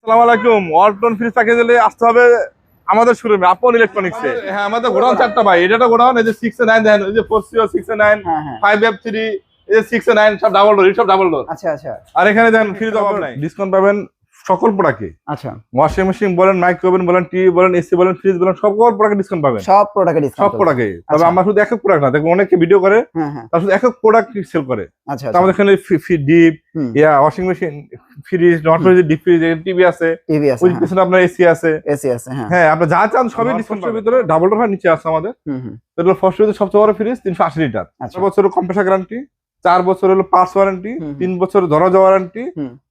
আসসালামু আলাইকুম। ওয়ালটন ফ্রিজ প্যাকেজে আসতে হবে আমাদের শোরুমে আপন ইলেকট্রনিক্সে। হ্যাঁ, আমাদের গোডাউন চারটা ভাই। এটা গোডাউন, এই যে 6-9 দেন, এই যে 4CO 6-9, 5F3, এই যে 6-9 সব ডাবল ডোর, সব ডাবল ডোর। আচ্ছা আচ্ছা। আর এখানে দেন ফ্রিজ অভাব নাই, ডিসকাউন্ট পাবেন সকল প্রোডাক্টে। আচ্ছা, ওয়াশিং মেশিন বলেন, মাইক্রোওভেন বলেন, টিভি বলেন, এসি বলেন, ফ্রিজ বলেন, সকল প্রোডাক্টে ডিসকাউন্ট পাবেন। সব প্রোডাক্টে ডিসকাউন্ট, সব প্রোডাক্টে। তবে আমরা শুধু একক প্রোডাক্ট না, দেখো অনেকে ভিডিও করে তার শুধু একক প্রোডাক্ট সেল করে। আচ্ছা, আমাদের এখানে deep washing machine, fridge, not fridge, deep fridge, TV আছে, ওই পিছনে আপনার এসি আছে, হ্যাঁ আপনার যা চান সবই ডিসকাউন্টের ভিতরে। ডাবল ডোর হয় নিচে আছে আমাদের। এটা ফার্স্ট হচ্ছে সবচেয়ে বড় ফ্রিজ, 380 লিটার, 4 বছর কম্প্রেসার গ্যারান্টি, 4 বছর হলো পার্টস ওয়ারেন্টি, 3 বছর দরজা ওয়ারেন্টি,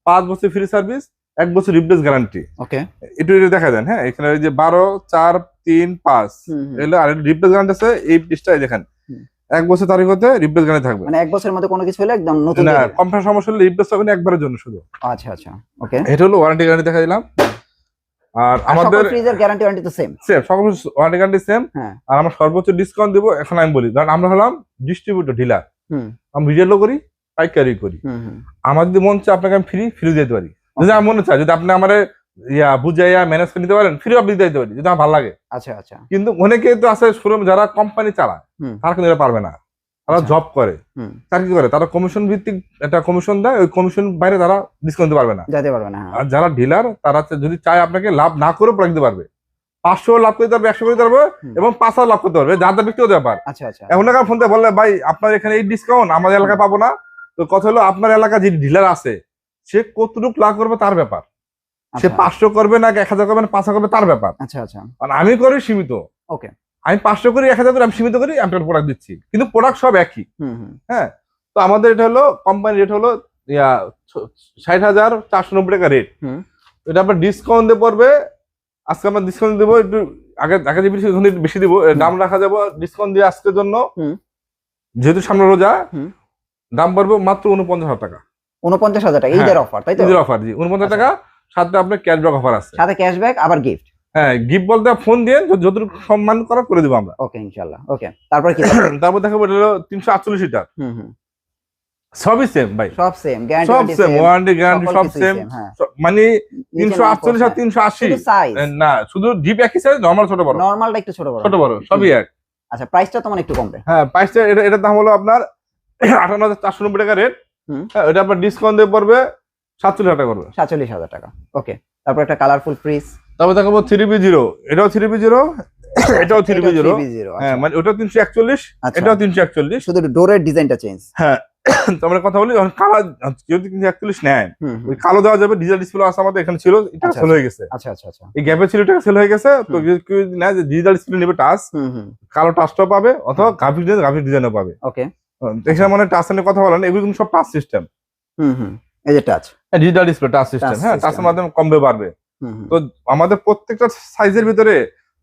5 বছর ফ্রি সার্ভিস, 1 বছর রিপ্লেস গ্যারান্টি। ওকে, এটা দেখা দেন। হ্যাঁ, এখানে এই যে 12, 4, 3, 5 এগুলো, আর রিপ্লেস গ্যারান্টি আছে। এই পিসটাই দেখেন, 1 বছর তারিখ হতে রিপ্লেস গ্যারান্টি থাকবে, মানে 1 বছরের মধ্যে কোনো কিছু হলে একদম নতুন। না, কম্প্রেসার সমস্যা হলে রিপ্লেস হবে না, একবারের জন্য শুধু। আচ্ছা আচ্ছা, ওকে। এটা হলো ওয়ারেন্টি গ্যারান্টি দেখা দিলাম। আর আমাদের ফ্রিজের গ্যারান্টি তো সেম, সকল ওয়ারেন্টি গ্যারান্টি সেম। আর আমরা সর্বোচ্চ ডিসকাউন্ট দিব। এখন আমি বলি, কারণ আমরা হলাম ডিস্ট্রিবিউটর, ডিলার। আমি রিটেলও করি, পাইকারি করি। আমার যদি মন চায় আপনাকে আমি ফ্রি দিতে পারি। যদি আমার মনে চায়, যদি আপনি আমার বুঝাইয়া ম্যানেজ করে নিতে পারেন, ফ্রি আপনি দিতে পারি, যদি আমার ভালো লাগে। আচ্ছা আচ্ছা। কিন্তু অনেকে তো আছে শোরুম যারা কোম্পানি চালায়, তারা কিন্তু এটা পারবে না। তারা জব করে, তারা কি করে, তারা কমিশন ভিত্তিক একটা কমিশন দেয়, ওই কমিশন বাইরে তারা ডিসকাউন্ট দিতে পারবে না, যেতে পারবে না। আর যারা ডিলার, তারা যদি চায় আপনাকে লাভ না করে প্রোডাক্ট দিতে পারবে, 500 লাভ করতে পারবে, 100 করতে পারবে, এবং 5,000 লাভ করতে পারবে, যার ব্যক্তিগত ব্যাপার। আচ্ছা আচ্ছা। এখন ফোন দিয়ে বললে, ভাই আপনার এখানে এই ডিসকাউন্ট আমাদের এলাকায় পাবো না, তো কথা হলো আপনার এলাকায় যে ডিলার আছে সে কতটুকু লাভ করবে তার ব্যাপার। সে 500 করবে না 1000 করবে না 5,000 করবে তার ব্যাপার। আচ্ছা আচ্ছা। আর আমি করি সীমিত। ওকে, আমি 500 করি, 1000 করি, আমি সীমিত করি, আমি প্রোডাক্ট দিচ্ছি, কিন্তু প্রোডাক্ট সব একই। হ্যাঁ, তো আমাদের এটা হলো কোম্পানি রেট হলো 60,490 টাকা রেট। এটা আপনার ডিসকাউন্ট দিয়ে পড়বে, আজকে আমরা ডিসকাউন্ট দেবো একটু, আগে যে বেশি দিব, দাম রাখা যাবো ডিসকাউন্ট দিয়ে আজকের জন্য, যেহেতু সামনে রোজা, দাম পড়বে মাত্র 49,000 টাকা। 49,000 টাকা ঈদের অফার, তাই তো? ঈদের অফার, জি, 49 টাকা, সাথে আপনার ক্যাশব্যাক অফার আছে, সাথে ক্যাশব্যাক আবার গিফট। হ্যাঁ, গিফট বলতে ফোন দিয়ে যতটুকু সম্মান করা করে দিব আমরা। ওকে, ইনশাআল্লাহ। ওকে, তারপর কি? তারপর দেখাবো এটা হলো 348 লিটার। সবই সেম ভাই, সব সেম, সব সেম, ওয়ারেন্টি গ্যারান্টি সব সেম। মানে 348 আর 380 না, শুধু জিপ একই সাইজ, নরমাল ছোট বড়, নরমালটা একটু ছোট বড় সবই এক। আচ্ছা, প্রাইসটা তো মানে একটু কম রে। হ্যাঁ, প্রাইসটা এটার দাম হলো আপনার 58,490 টাকা রেট। হ্যাঁ, এটা আপনার ডিসকাউন্ট দিয়ে পড়বে 47,000 টাকা করবে, 47,000 টাকা। ওকে, তারপর একটা কালারফুল ফ্রিজ। তারপর দেখাবো 3B0, এটাও 3B0, এটাও 3B0। হ্যাঁ, মানে ওটাও 341, এটাও 341, শুধু ডোরের ডিজাইনটা চেঞ্জ। হ্যাঁ, তো আমরা কথা বলি, কালার যদি 341 নেয়, ওই কালো দেওয়া যাবে। ডিজিটাল ডিসপ্লে আছে আমাদের এখানে, ছিল, এটা সেল হয়ে গেছে। আচ্ছা আচ্ছা আচ্ছা, এই গ্যাপে ছিল, এটা সেল হয়ে গেছে। তো কেউ না যে ডিজিটাল ডিসপ্লে নেবে, টাচ, কালো টাচটাও পাবে, অথবা গ্রাফিক ডিজাইনও পাবে। ওকে, এখানে মানে টাচ নিয়ে কথা বলেন, এগুলো কিন্তু সব টাচ সিস্টেম। এই যে touch, digital display touch system. হ্যাঁ, টাচের মাধ্যমে কমবে বাড়বে। তো আমাদের প্রত্যেকটা সাইজের ভিতরে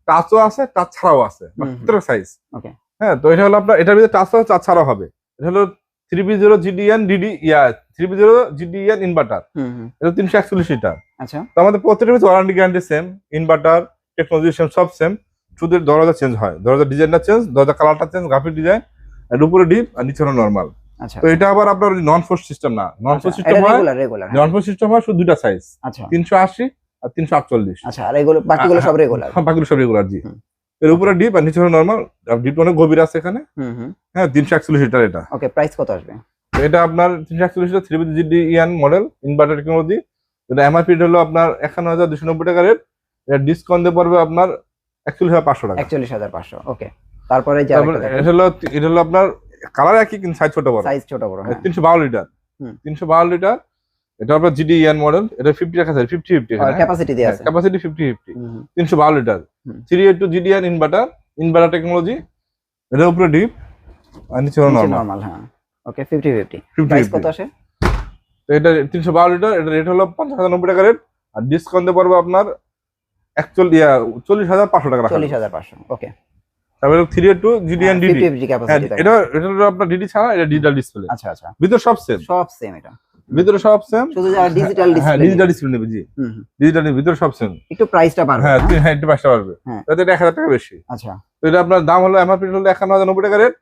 টাচও আছে, টাচ ছাড়াও আছে, প্রত্যেকটা সাইজ। ওকে, হ্যাঁ, তো এটা হলো আপনার, এটার ভিতরে টাচ ছাড়াও হবে। এটা হলো 3B0 GDN DD 3B0 GDN inverter. এটা 341 লিটার। আচ্ছা, তো আমাদের প্রত্যেকটা ভিতরে warranty guarantee same, inverter technology same, সব সেম, শুধু দরজা চেঞ্জ হয়, দরজা ডিজাইনটা চেঞ্জ, দরজা কালারটা চেঞ্জ, গ্রাফিক ডিজাইন, আর উপরে ডিপ আর নিচে নরমাল। আচ্ছা, তো এটা আবার আপনার নন ফোর্স সিস্টেম না, নন ফোর্স সিস্টেম হয়, নন ফোর্স সিস্টেম হয় শুধু দুটো সাইজ। আচ্ছা, 380 আর 348। আচ্ছা, আর এগুলো বাকিগুলো সব রেগুলার? হ্যাঁ, বাকিগুলো সব রেগুলার, জি। এর উপরে ডিপ আর নিচে নরমাল, ডিপ অনেক গভীর আছে এখানে। হ্যাঁ, 341 লিটার এটা। ওকে, প্রাইস কত আসবে? এটা আপনার 341 litre 3B GDN model, inverter technology. এটা এমআরপি হলো আপনার 51,290 টাকা রেট। এটা ডিসকাউন্ট দিয়ে পড়বে আপনার 41,500 টাকা। 41,500। ওকে, তারপরে এটা হলো আপনার কালার একই, কিন্তু সাইজ ছোট বড়, 312 লিটার। 312 লিটার, এটা আপনার GDN মডেল। এটা 50 টাকা সাইজ, 50-50 ক্যাপাসিটি দেয়া আছে, capacity 50-50। 312 litre 382 GDN inverter technology. এটার উপরে ডিপ আর নিচে নরমাল। হ্যাঁ, ওকে, 50-50। প্রাইস কত আসে? তো এটা 312 লিটার, এটা রেট হলো 50,090 টাকা রেট। আর ডিসকাউন্ট দিয়ে পড়বে আপনার 40,500 টাকা। 40,500। ওকে, তারপরে 382 GDN DD ক্যাপাসিটি। এটা হলো আপনার ডিডি ছাড়া, এটা ডিজিটাল ডিসপ্লে। আচ্ছা আচ্ছা, ভিতর সব সেম, এটা ভিতরে সব সেম, শুধু যা ডিজিটাল হ্যাঁ ডিসপ্লে। ডিজিটাল ডিসপ্লে নেবে, জি ডিজিটাল ভিতরে সব সেম। একটু প্রাইসটা বাড়বে। হ্যাঁ একটু পাঁচটা পারবে, হ্যাঁ। তাতে এটা 1000 টাকা বেশি। আচ্ছা, তো এটা আপনার দাম হলো এমআরপি হলো 51,090 টাকা রেট,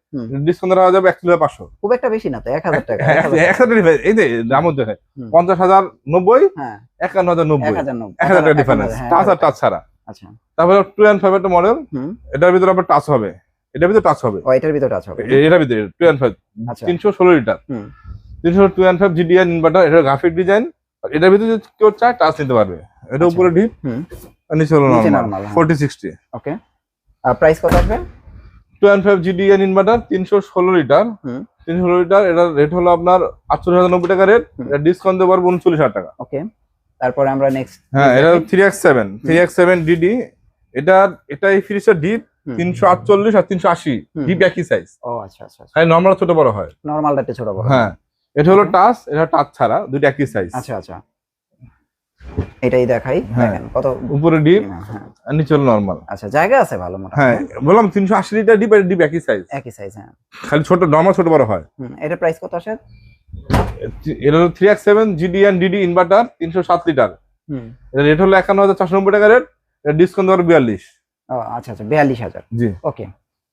ডিসকাউন্ট দেওয়া যাবে 1,500। খুব একটা বেশি না তো, 1000 টাকা। 1000 টাকা, এই যে দামও দেখে 50,090, হ্যাঁ 51,090, 1090, 1000 টাকা ডিফারেন্স, টাচ আর টাচ ছাড়া। আচ্ছা, তারপরে 2 and 5 একটা মডেল, এটার ভিতরে আপনার টাচ হবে, এটার ভিতরে টাচ হবে, ও এটার ভিতরে টাচ হবে। এটার ভিতরে 2 and 5 আচ্ছা, 316 লিটার, 302 and 5 GDR ইনভার্টার, এটা গ্রাফিক ডিজাইন। এটার ভিতরে যদি কেউ চায় টাচ নিতে পারবে, এটা উপরে ডিপ আর নিচে হলো নরমাল 4060। ওকে, আর প্রাইস কত আসবে? 2 and 5 GDR inverter 316 litre, 316 litre, এটার রেট হলো আপনার 48,090 টাকা রেট, এটা ডিসকাউন্ট দেওয়ার 39,000 টাকা। ওকে, তারপরে আমরা নেক্সট, হ্যাঁ এটা 3X7 DD, এটাই ফ্রিজের ডিপ 348 আর 380, ডিপ একই সাইজ। ও আচ্ছা আচ্ছা, খালি নরমাল ছোট বড় হয়, নরমালটা একটু ছোট বড়। হ্যাঁ এটা হলো টাচ, এটা টাচ ছাড়া, দুটো একই সাইজ। আচ্ছা আচ্ছা, এটাই দেখাই, দেখেন কত উপরে ডিপ হ্যাঁ, আর নিচে হলো নরমাল। আচ্ছা জায়গা আছে ভালো মোটা। হ্যাঁ বললাম 380 লিটার ডিপ, আর ডিপ একই সাইজ, একই সাইজ। হ্যাঁ, খালি ছোট নরমাল ছোট বড় হয়। এটা প্রাইস কত আসে? এটা হলো 3X7 GDR DD inverter 307 litre, এটা রেট হলো 51,490 টাকা রেট, এটা ডিসকাউন্ট দেওয়ার 42। ও আচ্ছা আচ্ছা, 42,000। জি, ওকে,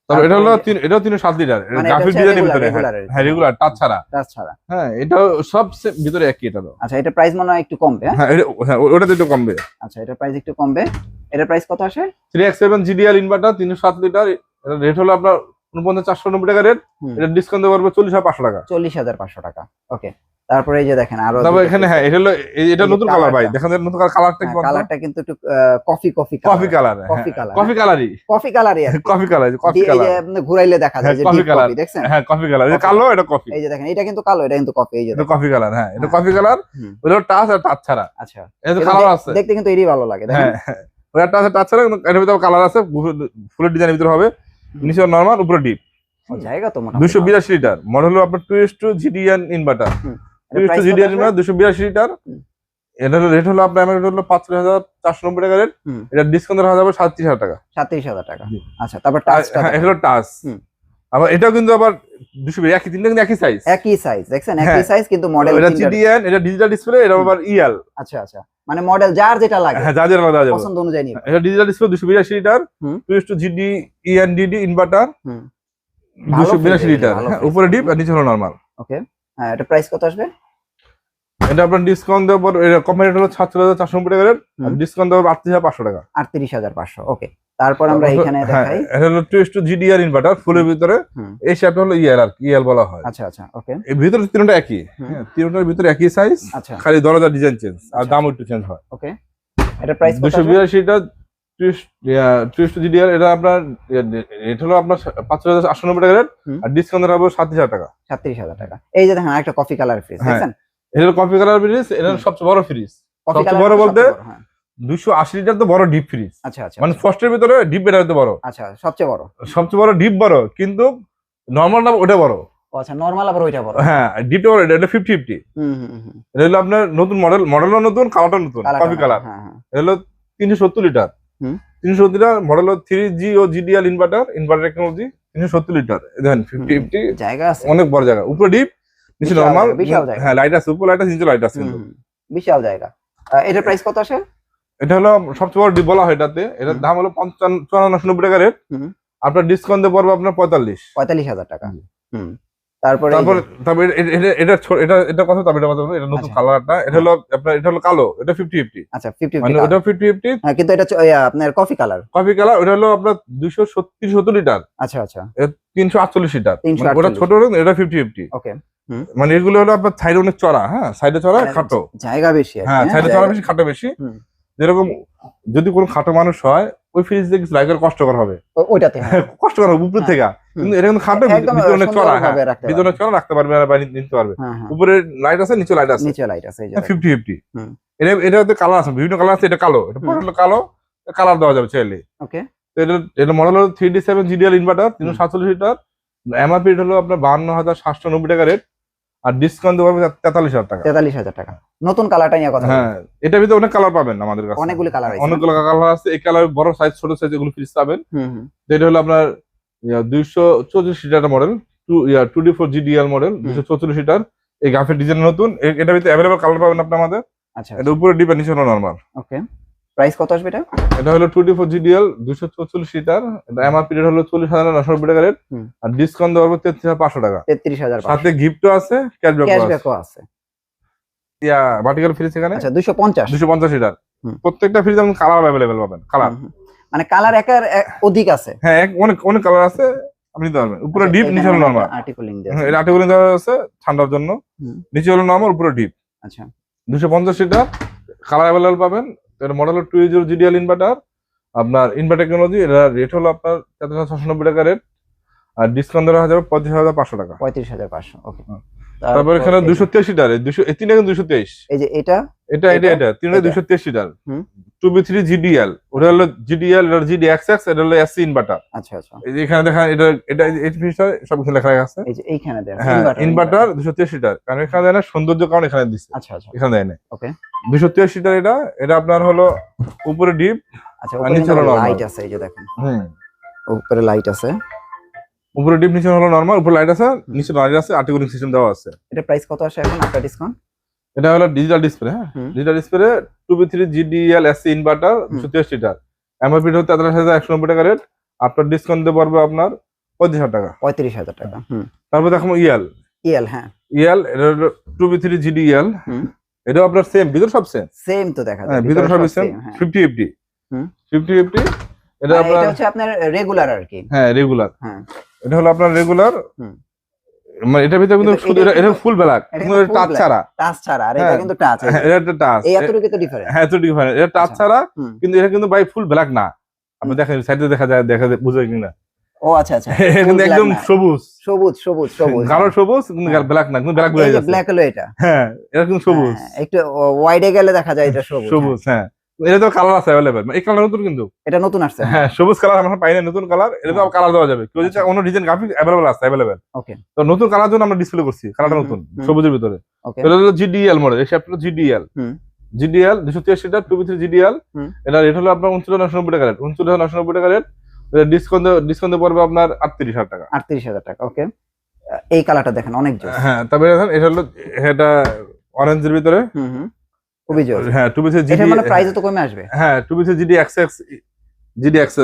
তবে এটা হলো এটাও 307 লিটার, মানে গ্রাফিক ডিজাইনের ভিতরে, রেগুলার, হ্যাঁ রেগুলার টাচ ছাড়া। টাচ ছাড়া। হ্যাঁ এটাও সব ভিতরে একই। এটা তো আচ্ছা, এটা প্রাইস মনে হয় একটু কমবে। হ্যাঁ ওটা তো একটু কমবে। আচ্ছা, এটা প্রাইস একটু কমবে। এটা প্রাইস কত আসে? 3X7 GDR ইনভার্টার 307 লিটার, এটা রেট হলো আপনার 49,490 টাকা রেট, এটা ডিসকাউন্ট দেওয়া পারবে 40,500 টাকা। 40,500 টাকা। ওকে, তারপরে এই যে দেখেন আরো, তারপর এখানে হ্যাঁ এটা হলো, এটা নতুন কালার ভাই, দেখেন নতুন কালারটা কি, কালারটা কিন্তু একটু coffee coffee colour, coffee colour, coffee কালারই, কফি কালারই আছে। কফি কালার, কফি এই কালার, যে আপনি ঘুরাইলে দেখা যায় যে কফি ডিপ কালার, কফি, দেখছেন? হ্যাঁ কফি কালার, এটা কালো, এটা কফি। এই যে দেখেন, এটা কিন্তু কালো, এটা কিন্তু কফি। এই যে এটা কফি কালার, হ্যাঁ এটা কফি কালার, ওটা টাচ আর টাচ ছাড়া। আচ্ছা, এটা কালার আছে, দেখতে কিন্তু এরই ভালো লাগে, দেখেন। হ্যাঁ ওটা টাচ আর টাচ ছাড়া, এর ভিতরে কালার আছে, ফুলের ডিজাইনের ভিতরে হবে, নিচে নরমাল, উপরে ডিপ। জায়গা তো মোটা। 282 লিটার মডেল হলো আপনার 2:2 GDR inverter, 2:2 GDR inverter 282 litre, এটা রেট হলো আপনার আমার হলো 45,490 টাকা রেট, এটা ডিসকাউন্ট দেওয়া যাবে 37,000 টাকা। 37,000 টাকা। আচ্ছা, তারপর টাচটা, হ্যাঁ এটা হলো টাচ, আবার এটাও কিন্তু আবার 282, একই তিনটা কিন্তু একই সাইজ, একই সাইজ, দেখছেন একই সাইজ, কিন্তু মডেল এটা GDR, এটা ডিজিটাল ডিসপ্লে, এটা আবার EL। আচ্ছা আচ্ছা, মানে মডেল যার যেটা লাগে, হ্যাঁ যা যা আলাদা যাবে, পছন্দ অনুযায়ী নিবে। এটা digital display 282 litre, 2:2 GDR DD inverter 282 litre, উপরে ডিপ আর নিচে হলো নরমাল। ওকে, হ্যাঁ এটা প্রাইস কত আসবে? এটা আপনার ডিসকাউন্ট দেওয়ার পর এটা কোম্পানি রেট হলো 47,490 টাকা রেট, আর ডিসকাউন্ট দেওয়ার 38,500 টাকা। 38,500। ওকে, তারপর আমরা এখানে দেখাই, এটা হলো 2:2 GDR ইনভার্টার ফুলের ভিতরে, এই শেপটা হলো EL, আর কি EL বলা হয়। আচ্ছা আচ্ছা, ওকে, এই ভিতরে তিনটা একই, হ্যাঁ তিনটার ভিতরে একই সাইজ, আচ্ছা, খালি দরজার ডিজাইন চেঞ্জ আর দাম একটু চেঞ্জ হয়। ওকে, এটা প্রাইস কত? 282 টা 2:2 GDR, এটা আপনার এটা হলো আপনার 5,890 টাকা রেট, আর ডিসকাউন্ট দেওয়া হবে 37,000 টাকা। 37,000 টাকা। এই যে দেখেন আরেকটা কফি কালার ফ্রিজ, দেখছেন? এটা কফি কালার ফ্রিজ, এটা সবচেয়ে বড় ফ্রিজ, সবচেয়ে বড় বলতে 280 লিটার তো বড় ডিপ ফ্রিজ। আচ্ছা আচ্ছা, মানে ফার্স্টের ভিতরে ডিপ এটা হতে বড়। আচ্ছা, সবচেয়ে বড় ডিপ বড়, কিন্তু নরমালটা ওটা বড়। আচ্ছা, নরমাল আবার ওইটা বড়। হ্যাঁ ডিপটা বড়, এটা 50-50। এটা হলো আপনার নতুন মডেলও নতুন, কালারটা নতুন, কফি কালার। এটা হলো 370 লিটার, 370 লিটার মডেল হলো 3G ও GDR ইনভার্টার টেকনোলজি, 370 লিটার। দেখেন 50-50 জায়গা আছে, অনেক বড় জায়গা, উপরে ডিপ নিচে নরমাল, হ্যাঁ লাইট আছে, উপরে লাইট আছে, নিচে লাইট আছে, বিশাল জায়গা। এটা প্রাইস কত আসে? এটা হলো সবচেয়ে বড় ডিপ বলা হয় এটাতে, এটার দাম হলো 54,990 টাকা রেট, আপনার ডিসকাউন্ট দিয়ে পড়বে আপনার 45,000 টাকা। তারপরে এটা কথা, এটা নতুন কালারটা, এটা হলো আপনার, এটা হলো কালো, এটা 50-50। আচ্ছা, 50-50, মানে ওটা 50-50, হ্যাঁ কিন্তু এটা আপনার কফি কালার, ওটা হলো আপনার 270 লিটার। আচ্ছা আচ্ছা, 348 লিটার, ওটা ছোট, এটা 50-50। ওকে, মানে এগুলো হলো আপনার সাইডে অনেক চড়া, হ্যাঁ সাইডে চড়া, খাটো, জায়গা বেশি, হ্যাঁ সাইডে চড়া বেশি, খাটো বেশি। যেরকম যদি কোনো খাটো মানুষ হয়, ওই ফ্রিজ দিয়ে কিছু লাইকের কষ্টকর হবে, ওইটাতে কষ্টকর হবে উপর থেকে, কিন্তু এটা কিন্তু খাটো, ভিতরে অনেক চড়া, হ্যাঁ ভিতরে অনেক চড়া, রাখতে পারবে আর বাইরে নিতে পারবে, উপরে লাইট আছে, নিচে লাইট আছে, 50-50। এটাতে কালার আছে, বিভিন্ন কালার আছে, এটা কালো, এটা পুরো কালো, কালার দেওয়া যাবে চাইলে। ওকে, এটা মডেল হলো 3D7 GDR inverter 347 litre, MRP হলো আপনার 52,790 টাকা রেট, আর ডিসকাউন্ট দেওয়া হবে 43,000 টাকা। 43,000 টাকা। নতুন কালারটা নিয়ে কথা, হ্যাঁ এটার ভিতরে অনেক কালার পাবেন আমাদের কাছে, অনেকগুলো কালার আছে, এই কালার বড় সাইজ, ছোট সাইজ, এগুলো ফ্রিজ পাবেন। এটা হলো আপনার 234 litre model, 2D4 GDR model, 234 litre, এই গ্রাফের ডিজাইন নতুন, এটা ভিতরে অ্যাভেলেবল কালার পাবেন আপনি আমাদের। আচ্ছা এটা উপরে ডিপ আর নিচে হলো নরমাল। ওকে, প্রাইস কত আসবে এটা? এটা হলো 24 GDL 244 লিটার, এটা এমআরপি রেট হলো 40,990 টাকা রেট, আর ডিসকাউন্ট দেওয়া হবে 33,500 টাকা। 33,000, সাথে গিফটও আছে, ক্যাশব্যাকও আছে। ইয়া ভার্টিক্যাল ফ্রিজ এখানে। আচ্ছা 250 লিটার। প্রত্যেকটা ফ্রিজ যেমন কালার अवेलेबल পাবেন, কালার মানে কালার একার অধিক আছে। হ্যাঁ, অনেক অনেক কালার আছে, আপনি নিতে পারবেন। উপরে ডিপ, নিচে হলো নরমাল। আর্টিকুলিং এটা আর্টিকুলিং দেওয়া আছে ঠান্ডার জন্য, নিচে হলো নরমাল, উপরে ডিপ। আচ্ছা 250 লিটার, কালার अवेलेबल পাবেন। এটা মডেল হলো 20 GDL ইনভার্টার, আপনার ইনভার্টার টেকনোলজি। এটা রেট হলো আপনার 43,690 টাকা রেট, আর ডিসকাউন্ট দেওয়া যাবে 35,500 টাকা। 35,500। ওকে, তারপর এখানে 223 লিটার, 223, এই যে এটা তিনটা 223 লিটার 2B3 GDL। ওটা হলো GDL, এটা GDXX, এটা হলো SC ইনভার্টার। আচ্ছা আচ্ছা, এই যে এখানে দেখেন, এটা এই ফিচার সব কিছু লেখা আছে। এই যে এইখানে দেন হ্যাঁ, ইনভার্টার 223 লিটার, কারণ এখানে দেয় না, সৌন্দর্য কারণ এখানে দিচ্ছে। আচ্ছা আচ্ছা, এখানে দেয় না। ওকে 223 লিটার, এটা আপনার হলো উপরে ডিপ। আচ্ছা, আর নিচে হলো লাইট আছে, এই যে দেখেন উপরে লাইট আছে, উপরে ডিপ, নিচে হলো নরমাল। উপরে লাইট আছে, নিচে লাইট আছে, আর্টিকুলিং সিস্টেম দেওয়া আছে। এটা প্রাইস কত আসে এখন আফটার ডিসকাউন্ট? এটা হলো ডিজিটাল ডিসপ্লে। হ্যাঁ, digital display 2B3 GDL SC inverter 223 litre, MRP হচ্ছে 43,190 টাকা রেট। আপনার ডিসকাউন্ট দিতে পারবে আপনার 35,000 টাকা। 35,000 টাকা। তারপর দেখো ইএল। হ্যাঁ, ইএল এটা হলো 2B3 GDL, এটা আপনার সেম, ভিতর সব সেম তো দেখা যায়, যায় ভিতর সব সেম। 50/50 50/50। এটা হচ্ছে আপনার রেগুলার আর কি। হ্যাঁ, রেগুলার। হ্যাঁ, এটা হলো আপনার রেগুলার, মানে এটা ভিতরে কিন্তু শুধু এটা ফুল ব্ল্যাক, কিন্তু টাচ ছাড়া। আর এটা কিন্তু টাচ। এটা একটা টাচ, এই এতটুকু তো ডিফারেন্স। হ্যাঁ, এতটুকু ডিফারেন্স। এটা টাচ ছাড়া, কিন্তু এটা কিন্তু ভাই ফুল ব্ল্যাক না। আপনি দেখেন সাইডে দেখা যায়, বুঝে কিনা। ও আচ্ছা আচ্ছা, কিন্তু একদম সবুজ গাঢ় সবুজ, কিন্তু ব্ল্যাক না, কিন্তু ব্ল্যাক হয়ে যাচ্ছে। ব্ল্যাক হলো এটা। হ্যাঁ, এটা কিন্তু সবুজ, একটু ওয়াইডে গেলে দেখা যায় এটা সবুজ। হ্যাঁ, এটা তো কালার আছে अवेलेबल। এই কালার নতুন, কিন্তু এটা নতুন আসছে। হ্যাঁ, সবুজ কালার আমরা পাই না, নতুন কালার। এটা তো কালার দেওয়া যাবে, কেউ যদি অন্য ডিজাইন গ্রাফিক अवेलेबल। ওকে, তো নতুন কালার জন্য আমরা ডিসপ্লে করছি, কালারটা নতুন সবুজের ভিতরে। ওকে, এটা হলো GDL মডেল, এই শেপটা GDL 223 লিটার 2B3 GDL। এটা রেট হলো আপনার 39,990 টাকা রেট, 39,990 টাকা রেট। এটা ডিসকাউন্ট পড়বে আপনার 38,000 টাকা। 38,000 টাকা। ওকে, এই কালারটা দেখেন অনেক জোস। হ্যাঁ, তারপরে দেখেন এটা হলো, এটা অরেঞ্জের ভিতরে। খুবই জোস। হ্যাঁ, 2B3 GDL, এটা মানে প্রাইস তো কমে আসবে। হ্যাঁ, 2B3 GDXX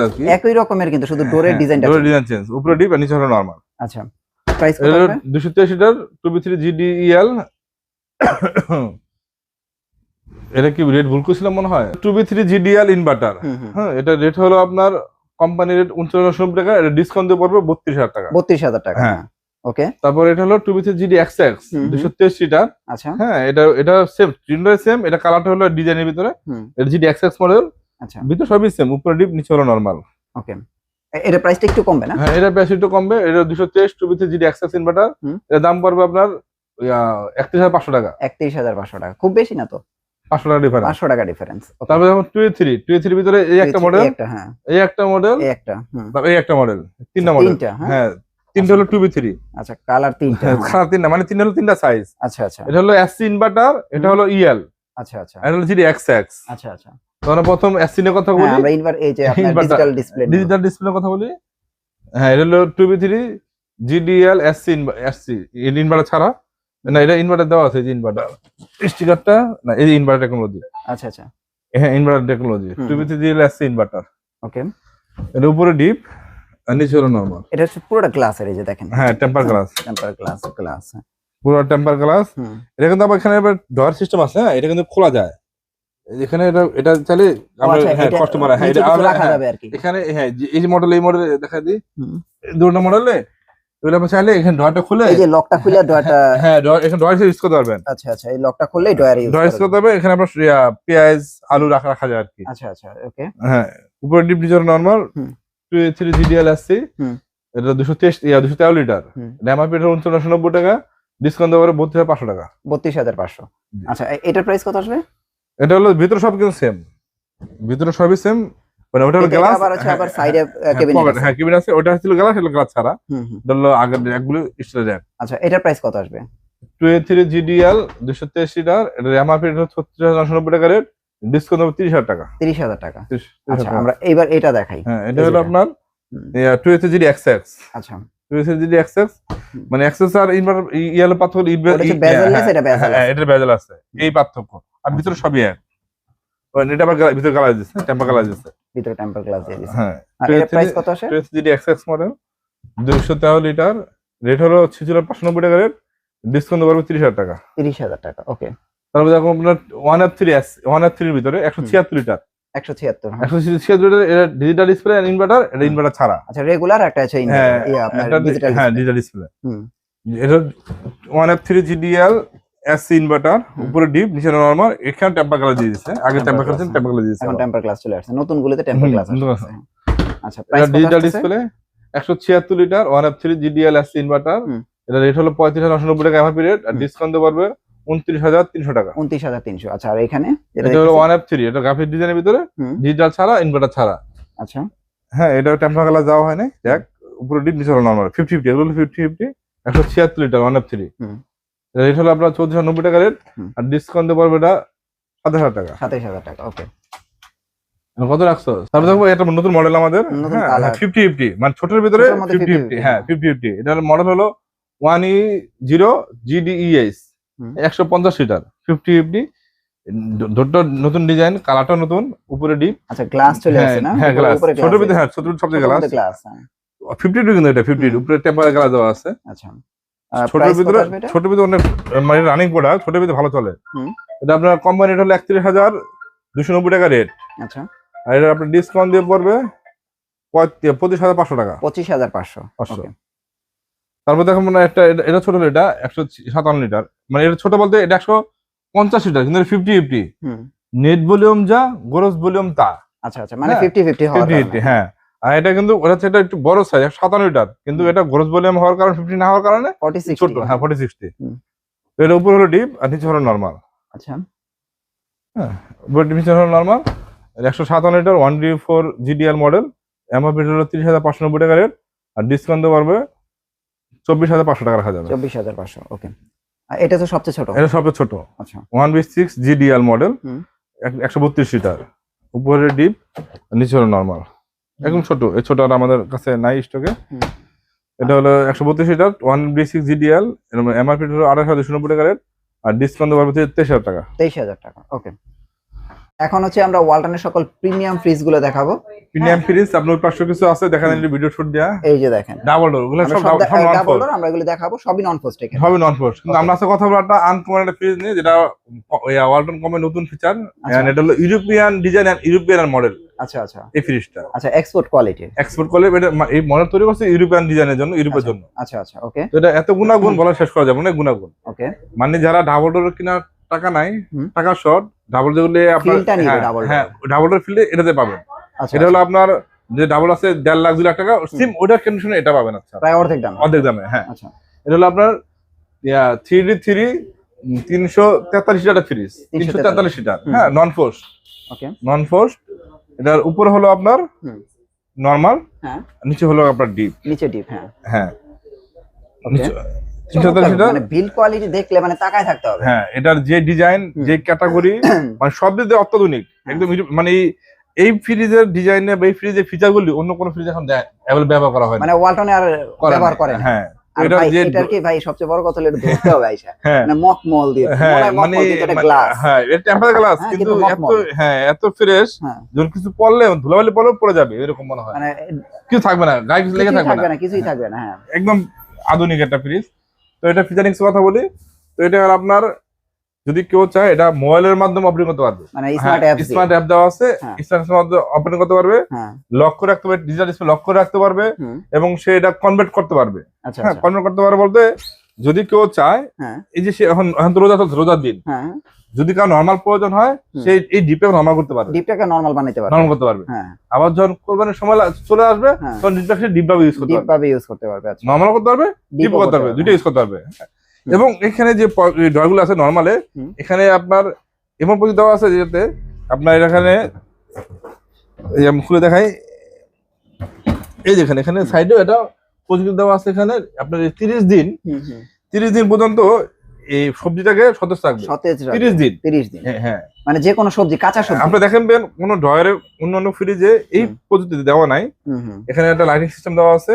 আর কি একই রকমের, কিন্তু শুধু ডোরের ডিজাইনটা চেঞ্জ। উপরে ডিপ আর নিচে হলো নরমাল। আচ্ছা, প্রাইস কত এটা হবে? 223 লিটার 2B3 GDL। এটা কি রেট ভুল করছিলাম মনে হয়? 2B3 GDL inverter. হ্যাঁ, এটা রেট হলো আপনার কোম্পানি রেট 39,990 টাকা, এটা ডিসকাউন্ট দিয়ে পড়বে 32,000 টাকা। 32,000 টাকা। হ্যাঁ, ওকে। তারপর এটা হলো 2B3 GDXX 223 লিটার। আচ্ছা, হ্যাঁ, এটা সেম, তিনটাই সেম। এটা কালারটা হলো ডিজাইনের ভিতরে, এটা GDXX মডেল। আচ্ছা, ভিতর সবই সেম, উপরে ডিপ, নিচে হলো নরমাল। ওকে, এটা প্রাইসটা একটু কমবে না? হ্যাঁ, এটা প্রাইস একটু কমবে। এটা 223 2B3 GDXX ইনভার্টার, এর দাম পড়বে আপনার 31,500 টাকা। 31,500 টাকা, খুব বেশি না তো? 500 টাকা ডিফারেন্স। 500 টাকা ডিফারেন্স। তারপর যেমন 2A3 ভিতরে এই একটা মডেল, হ্যাঁ, এই একটা মডেল, এই একটা মডেল, তিনটা মডেল। হ্যাঁ, তিনটা হলো 2B3। আচ্ছা, কালার তিনটা, কালার তিনটা, মানে তিনটা হলো তিনটা সাইজ। আচ্ছা আচ্ছা, এটা হলো SC ইনভার্টার, এটা হলো EL। আচ্ছা আচ্ছা, এটা হলো GDXX। আচ্ছা আচ্ছা, তো আমরা প্রথম SC এর কথা বলি। আমরা এই যে আপনার ডিজিটাল ডিসপ্লের কথা বলি। হ্যাঁ, এটা হলো 2B3 GDL SC ইনভার্টার ছাড়া না, এটা ইনভার্টার দেওয়া আছে, যে ইনভার্টার স্টিকারটা না, এই ইনভার্টার টেকনোলজি। আচ্ছা আচ্ছা, হ্যাঁ, inverter technology 2B3 GDL SC inverter. Okay, এর উপরে ডিপ আর নিচে হলো নরমাল। এটা হচ্ছে পুরোটা গ্লাসের, এই যে দেখেন। হ্যাঁ, টেম্পার গ্লাস, পুরো টেম্পার গ্লাস। এটা কিন্তু আবার এখানে ডয়ার সিস্টেম আছে। হ্যাঁ, এটা কিন্তু খোলা যায়। এখানে এটা চাইলে আমরা কাস্টমার, হ্যাঁ, এটা রাখা যাবে আর কি। এখানে হ্যাঁ, এই যে মডেল, এই মডেল দেখা দিই, দুটো মডেলে এগুলো আপনি চাইলে এখানে ডয়ারটা খুলে, এই যে লকটা খুলে ডয়ারটা, হ্যাঁ, এখানে ডয়ার ইউজ করতে পারবেন। আচ্ছা আচ্ছা, এই লকটা খুললেই ডয়ার ইউজ করতে হবে। এখানে আপনার পেঁয়াজ, আলু রাখা যায় আর কি। আচ্ছা আচ্ছা, ওকে। হ্যাঁ, উপরে ডিপ, নিচে নরমাল। 2A3 GDL SC, এটা 213 লিটার, এমআরপি 39,990 টাকা, ডিসকাউন্ট দেওয়া 32,500 টাকা। 32,500। আচ্ছা, এটার প্রাইস কত আসবে? এটা হলো ভিতরে সব কিছু সেম, ভিতরে সবই সেম, মানে ওটা হলো গ্লাস, আবার সাইডে কেবিন আছে। হ্যাঁ, কেবিন আছে। ওটা ছিল গ্লাস, এটা গ্লাস ছাড়া। এটা হলো আগের জ্যাকগুলো স্টিলের জ্যাক। আচ্ছা, এটার প্রাইস কত আসবে? 2A3 GDL 223 লিটার, এটা এমআরপি 36,990 টাকা রেট, ডিসকাউন্ট হবে 30,000 টাকা। 30,000 টাকা। আচ্ছা, আমরা এবার এটা দেখাই। হ্যাঁ, এটা হলো আপনার 2A3 GDXX। আচ্ছা, 2A3 GDXX মানে অ্যাক্সেসর ইনভার্টার ইয়েলো পাথর এটা বেজেল আছে, এই পার্থক্য। আর ভিতরে সবই এক। এটা আবার ভিতরে গ্লাস দিচ্ছে, টেম্পার গ্লাস দিচ্ছে, ভিতরে টেম্পার গ্লাস দিয়ে দিচ্ছে। হ্যাঁ। এর প্রাইস কত আসে? GD XX model 213 litre, rate হলো 6590 টাকা রেট, ডিসকাউন্ট করবে 30,000 টাকা। 30,000 টাকা, ওকে। তারপরে দেখো আপনার 1F3 এর ভিতরে 176 লিটার, 176 লিটার, এটা ডিজিটাল ডিসপ্লে আর ইনভার্টার, এটা ইনভার্টার ছাড়া। আচ্ছা, রেগুলার একটা আছে আপনার ডিজিটাল, হ্যাঁ ডিজিটাল ডিসপ্লে। এটা 1F3 GDL এসসি ইনভার্টার, উপরে ডিপ নিচে নরমাল, এখানে টেম্পার গ্লাস দিয়ে দিয়েছে, আগে টেম্পার গ্লাস ছিল, টেম্পার গ্লাস দিয়েছে, এখন টেম্পার গ্লাস চলে আসছে, নতুন গুলোতে টেম্পার গ্লাস আছে। আচ্ছা, প্রাইস কত? Digital display 176 litre 1F3 GDL SC inverter, এটা রেট হলো 35,990 টাকা এমআরপি রেট, আর ডিসকাউন্ট দিতে পারবে 29,300 টাকা। 29,300। আচ্ছা, আর এখানে এটা হলো 1F3, এটা গ্রাফিক ডিজাইনের ভিতরে, ডিজিটাল ছাড়া, ইনভার্টার ছাড়া। আচ্ছা, হ্যাঁ, এটা টেম্পার গ্লাস দেওয়া হয় না, দেখ উপরে ডিপ নিচে নরমাল 50-50, এগুলো 50-50, 176 লিটার 1F3, রেট হলো আপনার 1490 টাকা রেট, আর ডিসকাউন্ট দিতে পারবে এটা 27,000 টাকা। 27,000 টাকা, ওকে। কত রাখছো? তারপর দেখো এটা নতুন মডেল আমাদের, হ্যাঁ 50-50, মানে ছোটের ভিতরে 50-50, হ্যাঁ 50-50। এটার মডেল হলো 1E0 GDES, 150 লিটার 50-50, দুটো নতুন ডিজাইন, কালারটা নতুন, উপরে ডিপ। আচ্ছা, গ্লাস চলে আসছে না? হ্যাঁ গ্লাস, ছোটের ভিতরে, হ্যাঁ ছোটের সবচেয়ে গ্লাস 52, কিন্তু এটা 50 উপরে টেম্পার গ্লাস দেওয়া আছে। আচ্ছা, ছোটের ভিতরে অনেক মানে রানিং প্রোডাক্ট, ছোটের ভিতরে ভালো চলে। এটা আপনার কোম্পানি রেট হলো 31,290 টাকা রেট। আচ্ছা, আর এটা আপনার ডিসকাউন্ট দিয়ে পড়বে 25,500 টাকা। 25,500, ওকে। তারপর দেখো মানে এটা ছোট, এটা 157 লিটার, মানে এটা ছোট বলতে এটা 150 লিটার, কিন্তু 50-50, নেট ভলিউম যা, গ্রস ভলিউম তা। আচ্ছা আচ্ছা, মানে 50-50 50-50, হ্যাঁ। আর এটা কিন্তু ওটা এটা একটু বড় সাইজ 157 লিটার, কিন্তু এটা গ্রস ভলিউম হওয়ার কারণে 50 না হওয়ার কারণে 40-60, ছোট, হ্যাঁ 40-60। তো এর উপর হলো ডিপ আর নিচে হলো নরমাল। আচ্ছা, হ্যাঁ, উপর নিচে হলো normal. 157 litre 1D4 GDL model, MRP হলো 30,590 টাকা রেট, আর ডিসকাউন্ট দিতে পারবে 24,500 টাকা রাখা যাবে। 24,500, ওকে। আর এটা তো সবচেয়ে ছোট? এটা সবচেয়ে ছোট। আচ্ছা, 1B6 GDL মডেল, 132 লিটার, উপরে ডিপ নিচে হলো নরমাল, একদম ছোট। এই ছোট আর আমাদের কাছে নাই স্টকে। এটা হলো 132 লিটার 1B6 GDL, এমআরপি হলো 28,290 টাকা রেট, আর ডিসকাউন্ট দিতে পারবে 23,000 টাকা। 23,000 টাকা, ওকে। এখন হচ্ছে আমরা ওয়ালটনের সকল প্রিমিয়াম ফ্রিজ গুলো দেখাবো। প্রিমিয়াম ফ্রিজ আপনার পাঁচশো কিছু আছে, দেখেন ভিডিও শুট দেয়া। এই যে দেখেন ডাবল ডোর, ওগুলো সব ডাবল ডোর, আমরা এগুলো দেখাবো, সবই নন ফ্রস্ট। এখানে সবই নন ফ্রস্ট, কিন্তু আমরা আজকে কথা বলবো একটা আনকমন একটা ফ্রিজ নিয়ে, যেটা ওয়ালটন কোম্পানির নতুন ফিচার, এটা হলো ইউরোপিয়ান ডিজাইন আর ইউরোপিয়ান মডেল। আচ্ছা আচ্ছা, এই ফ্রিজটা আচ্ছা এক্সপোর্ট কোয়ালিটি, এটা এই মডেল তৈরি করছে ইউরোপিয়ান ডিজাইনের জন্য, ইউরোপের জন্য। আচ্ছা আচ্ছা, ওকে। তো এটা এত গুণাগুণ বলা শেষ করা যাবে না, গুণাগুণ। ওকে, মানে যারা ডাবল ডোর কিনার টাকা নাই, টাকা শর্ট, ডাবল যেগুলো আপনার, হ্যাঁ ডাবল ডোর ফিল্ডে এটাতে পাবেন। এটা হলো আপনার যে ডাবল আছে 1.5 লাখ 2 লাখ টাকা সিম, ওটার কন্ডিশনে এটা পাবেন। আচ্ছা, প্রায় অর্ধেক দামে, হ্যাঁ। আচ্ছা, এটা হলো আপনার 3D3 343 লিটার ফ্রিজ, 343 লিটার, হ্যাঁ নন ফোর্স, ওকে, নন ফোর্স। এটার উপরে হলো আপনার নরমাল, হ্যাঁ, নিচে হলো আপনার ডিপ, নিচে ডিপ, হ্যাঁ হ্যাঁ। মানে বিল্ড কোয়ালিটি দেখলে মানে তাকায় থাকতে হবে। হ্যাঁ, এটার যে ডিজাইন, যে ক্যাটাগরি, মানে সব দিক দিয়ে অত্যাধুনিক একদম। মানে এই ফ্রিজের ডিজাইনে বা এই ফ্রিজের ফিচারগুলি অন্য কোনো ফ্রিজ এখন ব্যবহার করা হয় না, মানে ওয়ালটনে আর ব্যবহার করে না। হ্যাঁ, এটার কি ভাই সবচেয়ে বড় কথা হলো এটা ধরতে হবে আইসা, মানে মকমল দিয়ে, মানে এটা গ্লাস, হ্যাঁ এটা টেম্পার গ্লাস, কিন্তু এত ফ্রেশ, যখন কিছু পড়লে ধুলাবালি পড়লে পড়ে যাবে এরকম মনে হয়, মানে কিছু থাকবে না, গায়ে কিছু লেগে থাকবে না, কিছুই থাকবে না। হ্যাঁ, একদম আধুনিক একটা ফ্রিজ। তো এটা ফিচারিংস কথা বলি, তো এটা আপনার যদি কেউ চায় এটা মোবাইলের মাধ্যমে অপারেট করতে পারবে, মানে স্মার্ট অ্যাপ দেওয়া আছে, স্মার্ট মাধ্যমে অপারেট করতে পারবে, লক করে রাখতে পারবে, ডিজিটাল ডিসপ্লে লক করে রাখতে পারবে, এবং সে এটা কনভার্ট করতে পারবে। হ্যাঁ, কনভার্ট করতে পারবে বলতে যদি কেউ চায়, এই যে সে এখন তো রোজার দিন, যদি কারো নরমাল প্রয়োজন হয়, সে এই ডিপটাকে নরমাল করতে পারবে, ডিপটাকে নরমাল বানাইতে পারবে, নরমাল করতে পারবে। আবার যখন কোরবানির সময় চলে আসবে, তখন ডিপটাকে ডিপভাবে ইউজ করতে পারবে, নরমাল করতে পারবে, ডিপ করতে পারবে, দুটো ইউজ করতে পারবে। এবং এখানে যে ড্রগুলো আছে নরমালে, এখানে আপনার এমন প্রযুক্তি দেওয়া আছে যেটাতে আপনার এখানে খুলে দেখাই, এই যেখানে এখানে সাইডেও এটা প্রযুক্তি দেওয়া আছে। এখানে আপনার 30 দিন পর্যন্ত এই সবজিটাকে সতেজ থাকবে, 30 দিন। হ্যাঁ, মানে যে কোনো সবজি, কাঁচা সবজি আপনি দেখেন কোনো ড্রয়ারে অন্যান্য ফ্রিজে এই প্রযুক্তি দেওয়া নাই। এখানে একটা লাইটিং সিস্টেম দেওয়া আছে,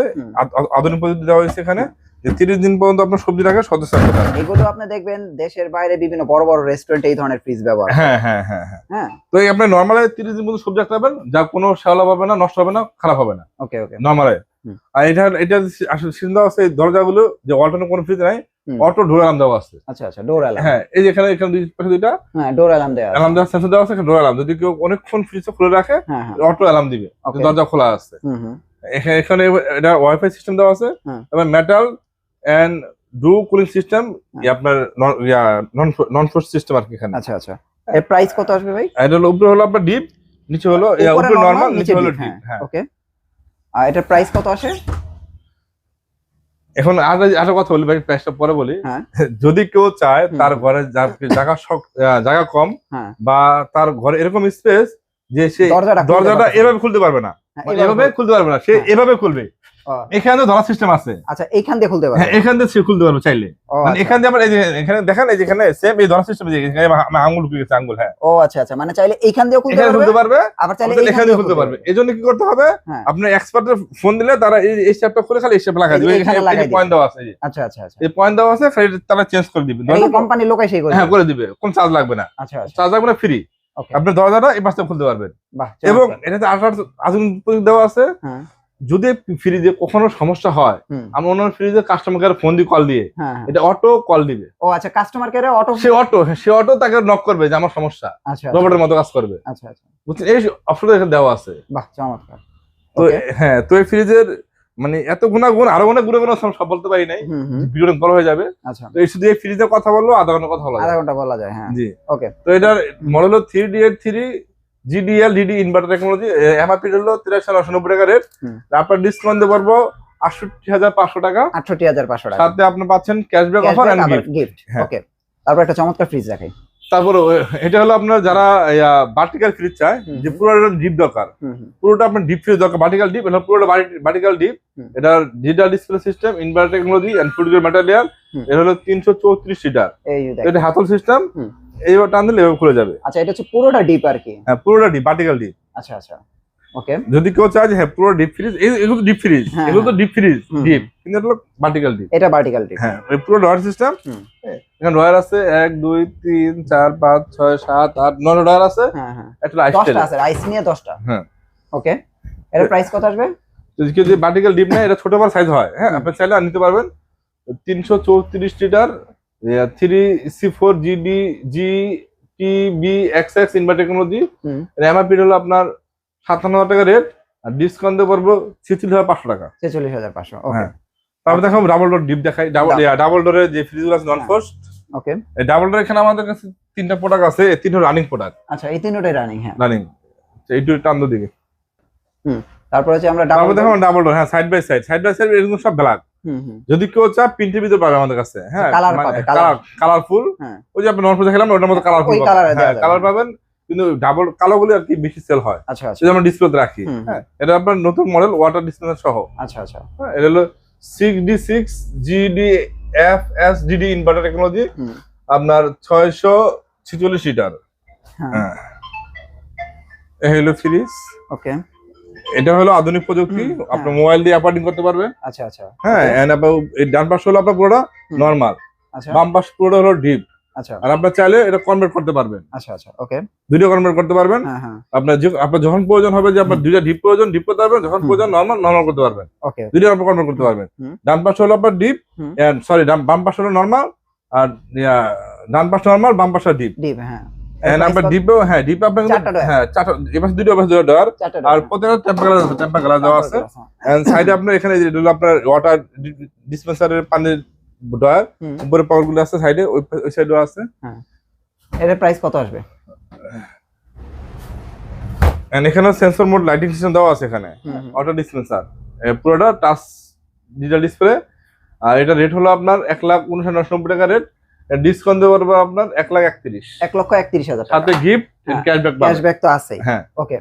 আধুনিক প্রযুক্তি দেওয়া হয়েছে এখানে। যে 30 দিন পর্যন্ত আপনার সবজি রাখা সতেজ থাকতে পারে। এগুলো আপনি দেখবেন দেশের বাইরে বিভিন্ন বড় বড় রেস্টুরেন্টে এই ধরনের ফ্রিজ ব্যবহার করে। হ্যাঁ হ্যাঁ হ্যাঁ হ্যাঁ হ্যাঁ তো এই আপনি নরমালি 30 দিন পর্যন্ত সবজি রাখতে পারবেন, যা কোনো শ্যাওলা হবে না, নষ্ট হবে না, খারাপ হবে না ওকে ওকে নরমালি। হুম। আর এটা আসলে সিস্টেম দেওয়া আছে এই দরজাগুলো যে অল্টারনেট কোনো ফ্রিজ নাই, হুম। অটো ডোর অ্যালার্ম দেওয়া আছে। আচ্ছা আচ্ছা ডোর অ্যালার্ম। হ্যাঁ এই যে এখানে দুই পাশে দুইটা হ্যাঁ ডোর অ্যালার্ম দেওয়া আছে। অ্যালার্ম দেওয়ার সেন্সর দেওয়া আছে, এখানে ডোর অ্যালার্ম। যদি কেউ অনেকক্ষণ ফ্রিজ খুলে রাখে হ্যাঁ হ্যাঁ অটো অ্যালার্ম দিবে যে Okay. দরজা খোলা আছে। হুম হুম এখানে এটা ওয়াইফাই সিস্টেম দেওয়া আছে, হুম। এবং metal and dual cooling system, আপনার নন ফোর্স সিস্টেম আর কি এখানে। আচ্ছা আচ্ছা এর প্রাইস কত আসবে ভাই? এটা হলো উপরে হলো আপনার ডিপ, নিচে হলো উপরে নরমাল, নিচে হলো ডিপ। হ্যাঁ ওকে আর এটার প্রাইস কত আসে? এখন আর কথা বলি ভাই, প্রাইসটা পরে বলি। হ্যাঁ। যদি কেউ চায় তার ঘরে জায়গা কম, হ্যাঁ বা তার ঘরে এরকম স্পেস যে সে দরজাটা এভাবে খুলতে পারবে না, এভাবে খুলতে পারবে না, সে এভাবে খুলবে। এখানে ধরা সিস্টেম আছে। আচ্ছা এইখান দিয়ে খুলতে পারবে? হ্যাঁ এখান দিয়ে সে খুলতে পারবে চাইলে। মানে এখান দিয়ে আমরা এই যে এখানে দেখেন, এই যে এখানে সেম এই ধরা সিস্টেম, এখানে আঙ্গুল ঢুকে গেছে, আঙ্গুল। হ্যাঁ ও আচ্ছা আচ্ছা মানে চাইলে এইখান দিয়ে খুলতে পারবে, আবার চাইলে এখান দিয়ে খুলতে পারবে। এজন্য কি করতে হবে, আপনি এক্সপার্টের ফোন দিলে তারা এই স্টেপটা খুলে খালি এই স্টেপ লাগাই দিবে। এখানে পয়েন্ট দেওয়া আছে। আচ্ছা আচ্ছা আচ্ছা এই পয়েন্ট দেওয়া আছে, খালি তারা চেঞ্জ করে দিবে। এই কোম্পানির লোক এসে করে হ্যাঁ করে দিবে, কোনো চার্জ লাগবে না। আচ্ছা আচ্ছা চার্জ লাগবে না, ফ্রি। আপনি দরজাটা এই পাশে খুলতে পারবেন। বাহ এবং এটাতে আধুনিক প্রযুক্তি দেওয়া আছে। হ্যাঁ যদি ফ্রিজে কখনো সমস্যা হয়, আমরা অন্য ফ্রিজে কাস্টমার কেয়ার ফোন দিয়ে কল দিয়ে এটা অটো কল দিবে। ও আচ্ছা কাস্টমার কেয়ারে অটো, সে অটো তাকে নক করবে যে আমার সমস্যা, আচ্ছা রোবটের মতো কাজ করবে। আচ্ছা আচ্ছা বুঝছেন, এই অপশনটা এখানে দেওয়া আছে। বাহ চমৎকার। তো হ্যাঁ, তো এই ফ্রিজের মানে এত গুণাগুণ, আরো অনেক গুণাগুণ সব বলতে পারি নাই, ভিডিওটা বড় হয়ে যাবে। আচ্ছা তো এই শুধু এই ফ্রিজের কথা বললো আধা ঘন্টা কথা বলা যায়, আধা ঘন্টা বলা যায়। হ্যাঁ জি ওকে। তো এটার মডেল হলো 3D8 GDL DD inverter technology. MRP হলো 83,990 টাকা রেট। আপনার ডিসকাউন্ট দিয়ে পারবো 68,500 টাকা। 68,500 টাকা। সাথে আপনি পাচ্ছেন ক্যাশব্যাক অফার এন্ড গিফট। ওকে তারপর একটা চমৎকার ফ্রিজ দেখাই। তারপর এটা হলো আপনার যারা ভার্টিক্যাল ফ্রিজ চায়, যে পুরোটা ডিপ দরকার, পুরোটা আপনার ডিপ ফ্রিজ দরকার, ভার্টিক্যাল ডিপ, এটা পুরোটা ভার্টিক্যাল ডিপ। এটা digital display system, inverter technology and food grade material. এটা হলো 334 লিটার। এটা হাতল সিস্টেম, এইবার টান দিলে এভাবে খুলে যাবে। আচ্ছা এটা হচ্ছে পুরোটা ডিপ আর কি? হ্যাঁ পুরোটা ডিপ, ভার্টিক্যাল ডিপ। আচ্ছা আচ্ছা ওকে। যদি কেউ চায় যে হ্যাঁ পুরো ডিপ ফ্রিজ, এগুলো তো ডিপ ফ্রিজ, এগুলো তো ডিপ ফ্রিজ ডিপ, কিন্তু এটা হলো ভার্টিক্যাল ডিপ। এটা ভার্টিক্যাল ডিপ। হ্যাঁ পুরো ডয়ার সিস্টেম। এখানে ডয়ার আছে 1 2 3 4 5 6 7 8 9 ডয়ার আছে। হ্যাঁ হ্যাঁ একটা আইস 10টা আছে, আইস নিয়ে 10টা। হ্যাঁ ওকে এর প্রাইস কত আসবে? যদি কেউ ভার্টিক্যাল ডিপ নেয়, এটা ছোট বড় সাইজ হয়। হ্যাঁ আপনি চাইলে নিতে পারবেন। 334 litre 3C4 GD GTBXX inverter technology. MRP হলো আপনার 57,000 টাকা রেট, আর ডিসকাউন্ট দিয়ে পারবো 46,500 টাকা। 46,500 ওকে। তারপর দেখো ডাবল ডোর ডিপ দেখাই। ডাবল ডোরের যে ফ্রিজগুলো আছে নন ফোর্স। ওকে এই ডাবল ডোর এখানে আমাদের কাছে 3টা প্রোডাক্ট আছে, এই 3টা রানিং প্রোডাক্ট। আচ্ছা এই তিনটাই রানিং? হ্যাঁ রানিং। এইটু টান দিকে। তারপর হচ্ছে আমরা তারপর দেখো ডাবল ডোর। হ্যাঁ সাইড বাই সাইড এরকম সব ব্ল্যাক। যদি কেউ চায় প্রিন্টের ভিতরে পাবে আমাদের কাছে। হ্যাঁ কালারফুল। ওই যে আপনি নন ফোর্স দেখালাম ওটার মতো কালারফুল, হ্যাঁ কালার পাবেন, কিন্তু ডাবল কালোগুলো আর কি বেশি সেল হয়। আচ্ছা আচ্ছা আমরা ডিসপ্লেতে রাখি। হ্যাঁ এটা আপনার নতুন মডেল, ওয়াটার ডিসপেন্সার সহ। আচ্ছা আচ্ছা এটা হলো 6D6 GDFS DD inverter technology, আপনার 646 লিটার। হ্যাঁ এই হলো ফ্রিজ। ওকে এটা হলো আধুনিক প্রযুক্তি, আপনি মোবাইল দিয়ে অপারেটিং করতে পারবেন। আচ্ছা আচ্ছা হ্যাঁ এন্ড এই ডান পাশ হলো আপনার পুরোটা নরমাল, আচ্ছা বাম পাশ পুরোটা হলো ডিপ। আচ্ছা আর আপনি চাইলে এটা কনভার্ট করতে পারবেন। আচ্ছা আচ্ছা ওকে দুটো কনভার্ট করতে পারবেন। আপনার যখন প্রয়োজন হবে যে আপনার দুইটা ডিপ প্রয়োজন, ডিপ করতে পারবেন, যখন প্রয়োজন নরমাল করতে পারবেন। ওকে দুটো আপনি কনভার্ট করতে পারবেন। ডান পাশ হলো আপনার ডিপ, সরি বাম পাশ হলো নরমাল, আর ডান পাশ নরমাল, বাম পাশ ডিপ। ডিপ হ্যাঁ এন্ড আপনার ডিপে ডিপ আপনার হ্যাঁ চারটা, এবার দুটো ডয়ার, আর প্রত্যেকটা টেম্পার গ্লাস দেওয়া আছে। এন্ড সাইডে আপনার এখানে আপনার ওয়াটার ডিসপেন্সারের পানির ডয়ার, উপরে পাওয়ার গুলো আছে সাইডে, ওই সাইডেও আছে। হ্যাঁ এর প্রাইস কত আসবে? এন্ড এখানে সেন্সর মোড লাইটিং সিস্টেম দেওয়া আছে এখানে, ওয়াটার ডিসপেন্সার, পুরোটা টাচ ডিজিটাল ডিসপ্লে। আর এটা রেট হলো আপনার 1,59,990 টাকা রেট। ডিসকাউন্ট দেওয়া পারবো আপনার 1,31,000 সাথে গিফট ক্যাশব্যাক তো আছে। হ্যাঁ ওকে।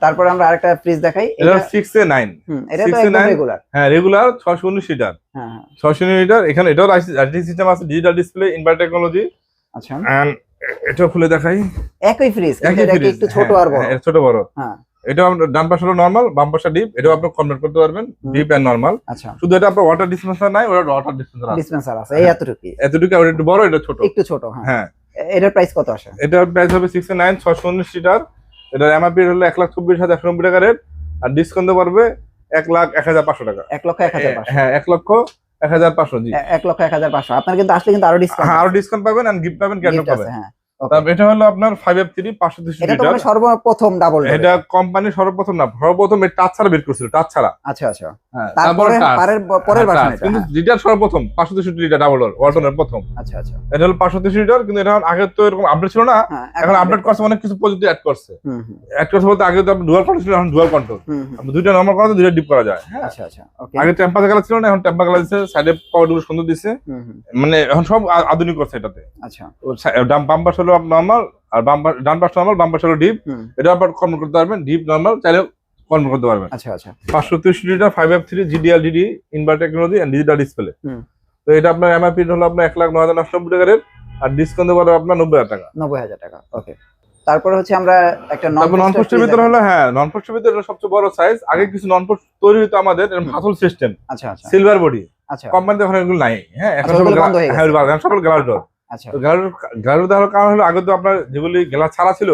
তারপর আমরা আরেকটা ফ্রিজ দেখাই। এটা 6A9। এটা তো একদম রেগুলার। হ্যাঁ রেগুলার 619 লিটার। হ্যাঁ হ্যাঁ 619 লিটার। এখানে এটাও লাইটিং সিস্টেম আছে, ডিজিটাল ডিসপ্লে, ইনভার্টার টেকনোলজি। আচ্ছা এন্ড এটা খুলে দেখাই। একই ফ্রিজ, কিন্তু এটা একটু ছোট আর বড়। ছোট বড়। হ্যাঁ এটা ডান পাশে হলো নরমাল, বাম পাশে ডিপ। এটাও আপনি কনভার্ট করতে পারবেন ডিপ এন্ড নরমাল। আচ্ছা, শুধু এটা আপনার ওয়াটার ডিসপেন্সার নাই, ওটা ওয়াটার ডিসপেন্সার আছে। ডিসপেন্সার আছে এই এতটুকু। এতটুকু, ওটা একটু বড়, এটা ছোট, একটু ছোট। হ্যাঁ। এটার প্রাইস কত আসে? এটার প্রাইস হবে 69 619 লিটার। এটার এমআরপি হলো 1,24,190 টাকা রেট, আর ডিসকাউন্ট পারবে 1,01,500 টাকা। 1,01,500। হ্যাঁ, 1,01,500। জি, 1,01,500। আপনার কিন্তু আসলে কিন্তু আরো ডিসকাউন্ট, হ্যাঁ, আরো ডিসকাউন্ট পাবেন, আর গিফট পাবেন, ক্যাটলগ পাবেন। হ্যাঁ, তারপর এটা হলো আপনার 5F3 530 এটা তো লিটার। মানে সর্বপ্রথম ডাবল ডোর। এটা কোম্পানি সর্বপ্রথম না, সর্বপ্রথম এই টাচ ছাড়া বের করেছিল, টাচ ছাড়া। আচ্ছা আচ্ছা। হ্যাঁ, তারপরে পরের ভার্সন এটা, কিন্তু যেটা সর্বপ্রথম 530 লিটার ডাবল ডোর ওয়ালটনের প্রথম। আচ্ছা আচ্ছা। এটা হলো 530 লিটার, কিন্তু এটা আগে তো এরকম আপডেট ছিল না, এখন আপডেট করছে, অনেক কিছু প্রযুক্তি অ্যাড করছে। অ্যাড করছে বলতে আগে তো ডুয়াল কন্ট্রোল ছিল, এখন ডুয়াল কন্ট্রোল। আপনি দুইটা নরমাল করা যায়, দুইটা ডিপ করা যায়। হ্যাঁ, আচ্ছা আচ্ছা। ওকে। আগে টেম্পারেচার কালার ছিল না, এখন টেম্পার কালার দিছে, সাইডে পাওয়ার গুলো সুন্দর দিছে, মানে এখন সব আধুনিক করছে এটাতে। আচ্ছা। বাম পাশ হলো নরমাল, আর ডান পাশ নরমাল, বাম পাশ হলো ডিপ। এটা আবার কনভার্ট করতে পারবেন, ডিপ নরমাল চাইলে কনভার্ট করতে পারবেন। আচ্ছা আচ্ছা। 530 litre 5F3 GDLDD inverter technology and digital display. তো এটা আপনার এমআরপি হলো আপনার 1,09,990 টাকা রেট, আর ডিসকাউন্ট পারবে আপনার 90,000 টাকা। 90,000 টাকা। ওকে। তারপরে হচ্ছে আমরা একটা নন পোস্টের ভিতরে হলো, হ্যাঁ, নন পোস্টের ভিতরে এটা সবচেয়ে বড় সাইজ। আগে কিছু নন পোস্ট তৈরি হতো আমাদের, হাতল সিস্টেম। আচ্ছা আচ্ছা। Silver body. আচ্ছা। কোম্পানিতে এখন এগুলো নাই। হ্যাঁ, এখন সব বন্ধ হয়ে গেছে। হ্যাঁ, সব গ্লাস ডোর। আচ্ছা। গ্লাস ডোর দেওয়ার কারণ হলো আগে তো আপনার যেগুলি গ্লাস ছাড়া ছিল,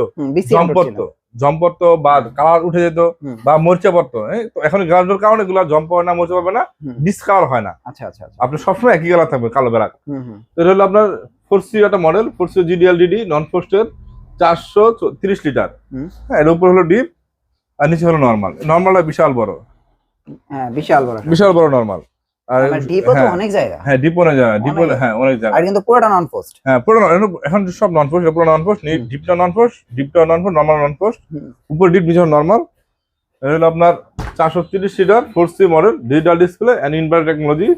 জম পড়তো বা কালার উঠে যেত বা মরচে পড়তো। তো এখন গ্লাস ডোর কারণে এগুলো জম পড়ে না, মরচে পড়বে না, ডিসকালার হয় না। আচ্ছা আচ্ছা। আপনি সবসময় একই কালার থাকবে, কালো ব্ল্যাক। তো এটা হলো আপনার 4C একটা মডেল, 4C GDLDD নন পোস্টের 430 লিটার। হ্যাঁ, এর উপর হলো ডিপ, আর নিচে হলো নরমাল। নরমালটা বিশাল বড়। হ্যাঁ, বিশাল বড়, বিশাল বড় নরমাল। আর ডিপও তো অনেক জায়গা। হ্যাঁ, ডিপ অনেক জায়গা, ডিপ হ্যাঁ অনেক জায়গা। আর কিন্তু পুরোটা নন পোস্ট। হ্যাঁ, পুরো এখন সব নন পোস্ট, পুরো নন পোস্ট, ডিপটা নন পোস্ট, ডিপটা non frost, normal non frost, উপর ডিপ, নিচে নরমাল। এটা হলো আপনার 430 litre 4C model, digital display and inverter technology,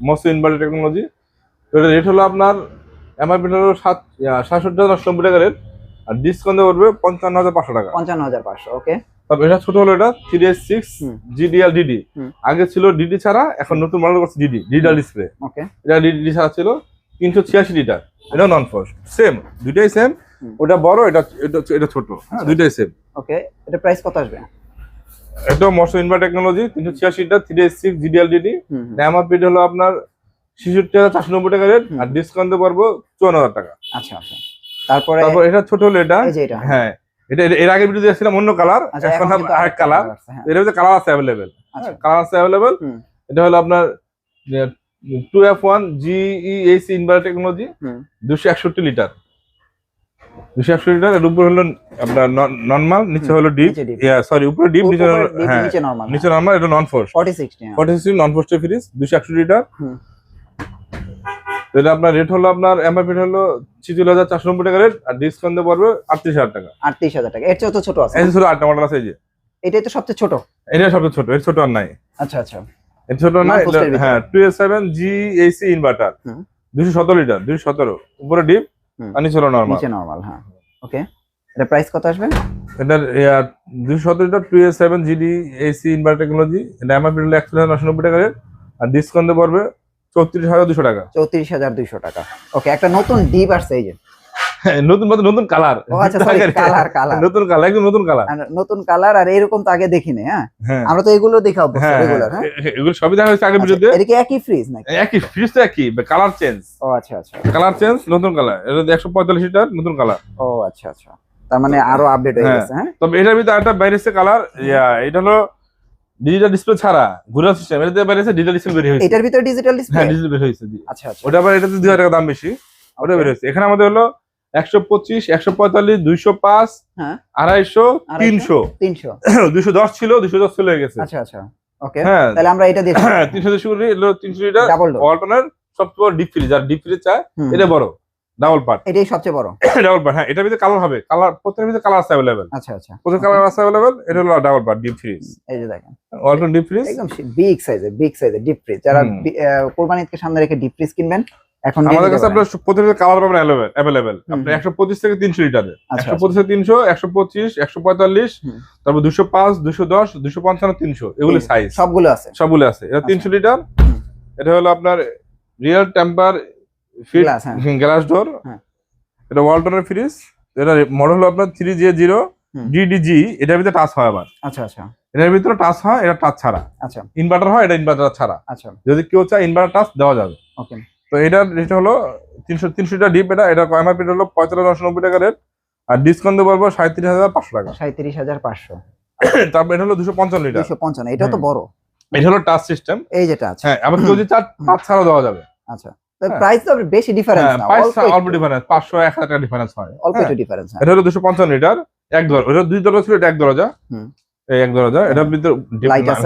most inverter technology. এটা রেট হলো আপনার এমআরপি হলো 67,990 টাকা রেট, আর ডিসকাউন্ট করবে 55,500 টাকা। 55,500। ওকে। তবে এটা ছোট হলো, এটা 3S6 GDLDD। আগে ছিল ডিডি ছাড়া, এখন নতুন মডেল করছে ডিডি, ডিজিটাল ডিসপ্লে। ওকে। এটা ডিডি ছাড়া ছিল 386 লিটার। এটা নন পোস্ট, সেম, দুইটাই সেম। ওটা বড়, এটা ছোট। হ্যাঁ, দুইটাই সেম। ওকে। এটা প্রাইস কত আসবে? এটা most inverter technology 386 litre 3S6 GDLDD। MRP হলো আপনার 66,490 টাকা রেট, আর ডিসকাউন্ট পারবো 54,000 টাকা। আচ্ছা আচ্ছা। তারপর এটা ছোট হলো, এটা হ্যাঁ, এটা এর আগে ভিডিও দিয়েছিলাম অন্য কালার, এখন আরেক কালার। এর ভিতরে কালার আছে अवेलेबल। আচ্ছা, কালার আছে अवेलेबल। এটা হলো আপনার 2F1 GEAC inverter technology 261 litre. 261 litre. এর উপর হলো আপনার নরমাল, নিচে হলো ডিপ। সরি, উপরে ডিপ, নিচে হ্যাঁ, নিচে নরমাল। এটা নন পোস্ট 4060 নন পোস্টের ফ্রিজ 261 লিটার। এটা আপনার রেট হলো, আপনার এমআরপি হলো 46,490 টাকা রেট, আর ডিসকাউন্ট পড়বে 38,000 টাকা। 38,000 টাকা। এর চেয়ে তো ছোট আছে? এই ছোট 8টা মডেল আছে। এই যে এটাই তো সবচেয়ে ছোট। এটা সবচেয়ে ছোট, এর ছোট আর নাই। আচ্ছা আচ্ছা। এর ছোট নাই। হ্যাঁ, 2S7 GAC ইনভার্টার 217 লিটার, 217। উপরে ডিপ, আর নিচে হলো নরমাল। নিচে নরমাল। হ্যাঁ। ওকে। এটা প্রাইস কত আসবে? এটা 217 litre 2S7 GDAC inverter technology. এটা এমআরপি হলো 1,990 টাকা রেট, আর ডিসকাউন্ট পড়বে 34,200 টাকা। 34,200 টাকা। ওকে। একটা নতুন ডিপ আসছে এই যে, নতুন কালার। ও আচ্ছা, সরি, কালার নতুন কালার, একদম নতুন কালার। নতুন কালার। আর এরকম তো আগে দেখিনি। হ্যাঁ, আমরা তো এগুলো দেখে অভ্যস্ত, রেগুলার। হ্যাঁ, এগুলো সবই দেখা হয়েছে আগে ভিডিওতে। এটা কি একই ফ্রিজ নাকি? একই ফ্রিজ তো একই, কালার চেঞ্জ। ও আচ্ছা আচ্ছা। কালার চেঞ্জ, নতুন কালার। এটা 145 লিটার, নতুন কালার। ও আচ্ছা আচ্ছা। তার মানে আরো আপডেট হয়ে গেছে। হ্যাঁ, তবে এটার ভিতরে একটা বাইরেছে কালার। এটা হলো ডিজিটাল ডিসপ্লে ছাড়া ঘুরা সিস্টেম। এটাতে বাইরেছে ডিজিটাল ডিসপ্লে বের হয়েছে। এটার ভিতরে ডিজিটাল ডিসপ্লে? হ্যাঁ, ডিজিটাল বের হয়েছে। আচ্ছা আচ্ছা। ওটা আবার এটাতে 2,000 টাকা দাম বেশি, ওটা বের হয়েছে। এখানে আমাদের হলো 125, 145, 205, হ্যাঁ, 250, 300। 210 ছিল, 210 চলে গেছে। আচ্ছা আচ্ছা। ওকে। তাহলে আমরা এটা দেখি। 300 শুরু হলো 300 লিটার ওয়ালটনের সবচেয়ে বড় ডিপ ফ্রিজ। আর ডিপ ফ্রিজ চায়, এটা বড় ডাবল পার্ট, এটাই সবচেয়ে বড় ডাবল পার্ট। হ্যাঁ, এটার ভিতরে কালার হবে, কালার প্রত্যেকটার ভিতরে কালার আছে अवेलेबल। আচ্ছা আচ্ছা। প্রত্যেক কালার আছে अवेलेबल। এটা হলো ডাবল পার্ট ডিপ ফ্রিজ। এই যে দেখেন, ওয়ালটন ডিপ ফ্রিজ একদম বিগ সাইজের ডিপ ফ্রিজ। যারা কুরবানিকে সামনে রেখে ডিপ ফ্রিজ কিনবেন, এখন আমাদের কাছে আপনার প্রত্যেকটা কালার পাবেন अवेलेबल। আপনি 125 থেকে 300 লিটারের, 125 থেকে 300, 125, 145, তারপর 205, 210, 255, 300, এগুলো সাইজ সবগুলো আছে। এটা 300 লিটার। এটা হলো আপনার real temper fit glass door. এটা ওয়ালটনের ফ্রিজ। এটা মডেল হলো আপনার 3J0 ডিডিজি, এটার ভিতরে টাচ হয় আবার। আচ্ছা আচ্ছা এটার ভিতরে টাচ হয়, এটা টাচ ছাড়া। আচ্ছা ইনভার্টার হয়, এটা ইনভার্টার ছাড়া। আচ্ছা যদি কেউ চায় ইনভার্টার টাচ দেওয়া যাবে। ওকে তো এটার রেট হলো 300 ডিপ। এটা এমআরপি হলো 45,990 টাকা রেট, আর ডিসকাউন্ট দিয়ে বলবো 37,500 টাকা। 37,500। তারপর এটা হলো 255 লিটার। 255, এটা তো বড়। এটা হলো টাচ সিস্টেম, এই যেটা আছে। হ্যাঁ। আবার কেউ যদি চায় টাচ ছাড়াও দেওয়া যাবে। আচ্ছা, প্রাইস তো বেশি ডিফারেন্স না, অল্প ডিফারেন্স, 500-1000 টাকা ডিফারেন্স হয়, অল্প একটু ডিফারেন্স। এটা হলো 255 লিটার, এক দরজা। এটা দুই দরজা ছিল, এটা এক দরজা। এই এক দরজা, এটার ভিতরে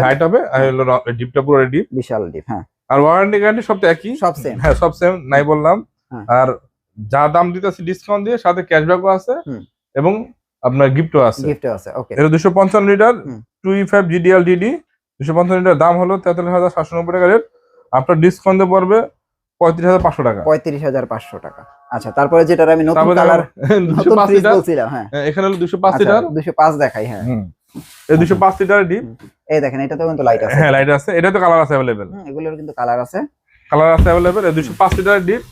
লাইট হবে, আর হলো ডিপটা পুরো ডিপ, বিশাল ডিপ। হ্যাঁ, আর ওয়ারেন্টি গ্যারান্টি সব তো একই, সব সেম। হ্যাঁ সব সেম, নাই বললাম। আর যা দাম দিতেছি ডিসকাউন্ট দিয়ে, সাথে ক্যাশব্যাকও আছে এবং আপনার গিফটও আছে। ওকে, এটা 255 litre 2E5 GDL DD, 255 litre, দাম হলো 43,790 টাকা রেট। আপনার ডিসকাউন্ট দিয়ে পড়বে 35,500 টাকা। 35,500 টাকা। আচ্ছা, তারপরে যেটা আমি নতুন কালার, নতুন ফ্রিজ বলছিলাম, হ্যাঁ এখানে হলো 205 লিটার। 205 দেখাই। হ্যাঁ, এই 205 লিটার ডিপ, এই দেখেন, এটা তো কিন্তু লাইট আছে। হ্যাঁ লাইট আছে, এটা তো কালার আছে अवेलेबल। এগুলোর কিন্তু কালার আছে, अवेलेबल। এই 205 লিটার ডিপ,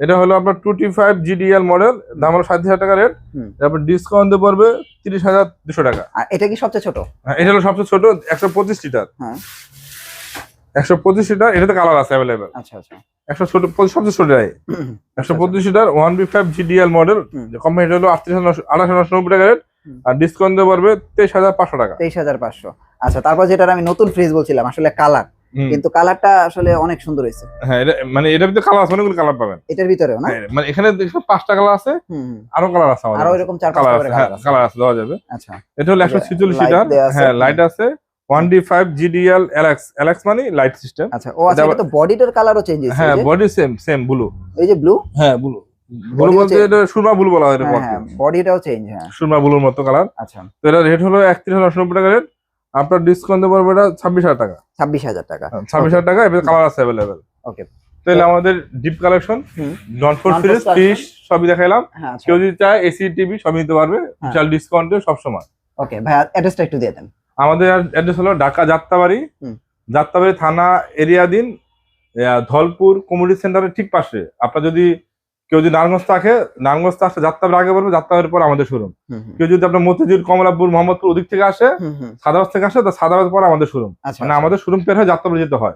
এটা হলো আপনার 2T5 GDL মডেল, দাম হলো 37,000 টাকা রেট। তারপর ডিসকাউন্ট দিয়ে পড়বে 30,200 টাকা। আর এটা কি সবচেয়ে ছোট? হ্যাঁ, এটা হলো সবচেয়ে ছোট, 125 লিটার। হ্যাঁ, 125 লিটার, এটাতে কালার আছে अवेलेबल। আচ্ছা আচ্ছা, 125 সবচেয়ে ছোটটাই 125 litre 1B5 GDL model, company হলো 28,990 টাকা রেট, আর ডিসকাউন্ট দিয়ে পড়বে 23,500 টাকা। 23,500। আচ্ছা, তারপর যেটা আমি নতুন ফ্রিজ বলছিলাম, আসলে কালার, কিন্তু কালারটা আসলে অনেক সুন্দর হয়েছে। হ্যাঁ, এটা মানে এটার ভিতরে কালার আছে, অনেকগুলো কালার পাবেন এটার ভিতরেও না? মানে এখানে দেখো 5টা কালার আছে, আরো কালার আছে আমাদের, আরো এরকম 4-5টা করে কালার আছে, দেওয়া যাবে। আচ্ছা, এটা হলো 146 লিটার, হ্যাঁ লাইট আছে, 1D5 GDL LX মানে লাইট সিস্টেম। আচ্ছা, ও আচ্ছা, এটা তো বডিটার কালারও চেঞ্জ হয়েছে। হ্যাঁ, বডি সেম ব্লু, এই যে ব্লু। হ্যাঁ ব্লু বলতে এটা সুরমা ব্লু বলা হয়, হ্যাঁ, বডিটাও চেঞ্জ। হ্যাঁ, সুরমা ব্লুর মতো কালার। আচ্ছা, তো এটা রেট হলো 31,990 টাকা রেট। আপনার ডিসকাউন্ট দিয়ে পড়বে এটা 26,000 টাকা। 26,000 টাকা। 26,000 টাকা, এর কালার আছে अवेलेबल। ওকে, তাহলে আমাদের ডিপ কালেকশন, নন ফোর ফ্রিজ, ফিশ সবই দেখাইলাম। কেউ যদি চায় এসি টিভি সবই নিতে পারবে, বিশাল ডিসকাউন্টে সব সময়। ওকে ভাই, অ্যাড্রেসটা একটু দিয়ে দেন। আমাদের অ্যাড্রেস হলো ঢাকা যাত্রাবাড়ি, যাত্রাবাড়ি থানা এরিয়াধীন, ধলপুর কমিউনিটি সেন্টারের ঠিক পাশে। আপনার যদি কেউ যদি নারায়ণগঞ্জ থাকে, নারায়ণগঞ্জ আসলে যাত্রাবাড়ি আগে বলবে, যাত্রাবাড়ির পর আমাদের শোরুম। কেউ যদি আপনার মতিঝিল, কমলাপুর, মোহাম্মদপুর ওদিক থেকে আসে, সাদাবাদ থেকে আসে, তো সাদাবাদ পরে আমাদের শোরুম। মানে আমাদের শোরুম পের হয়ে যাত্রাবাড়ি যেতে হয়।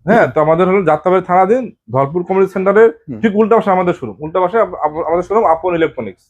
হ্যাঁ, তো আমাদের হলো যাত্রাবাড়ি থানাধীন, ধলপুর কমিউনিটি সেন্টারের ঠিক উল্টা পাশে আমাদের শোরুম। উল্টা পাশে আমাদের শোরুম আপন ইলেকট্রনিক্স।